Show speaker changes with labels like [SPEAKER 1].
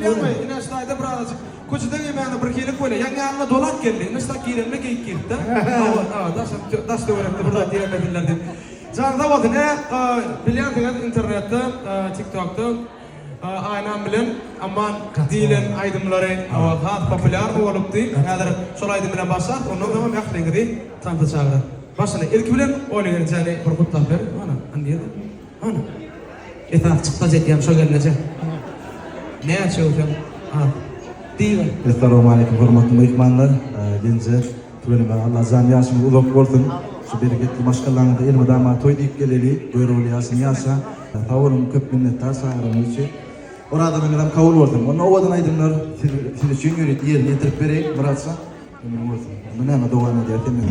[SPEAKER 1] yapmayın. İnaçtayda biraz koçudan yemeğine bırakıyla böyle. Yani yanına dolak geldi. Mesela girenme geyik girdi. Daş da öğretti burada diyemedirlerdi. Canada oldu ne? Biliyorsunuz internette, TikTok'ta aynen bilen aman dilen aydımları hat popüler olup değil. Nedir? Sol aydım bilen başlar. Onun zaman yakın gibi tanıtı çağırır. Başına ilk bilen oynayın yani korkutlar ver. Ana, anlıyordu. Ana. Etar çıktı cidden şu gelince. Ne açıyor hocam? Değil.
[SPEAKER 2] Assalamualaikum hormatly mehmanlar. Gençler, tübenim Allah zan yaşını ulak olsun. Şu bereketli maşgallarında ilmi dama toy deyip geleli, buyruğlu yasın yasa. Tavurum köp minnettar sağırım için. Orada ben adam kavul oldum. Onun ovadan aydınlar, şimdi çünkü yerine yetirip vereyim, bıraksa. Bunu hemen doğan ediyor, değil mi?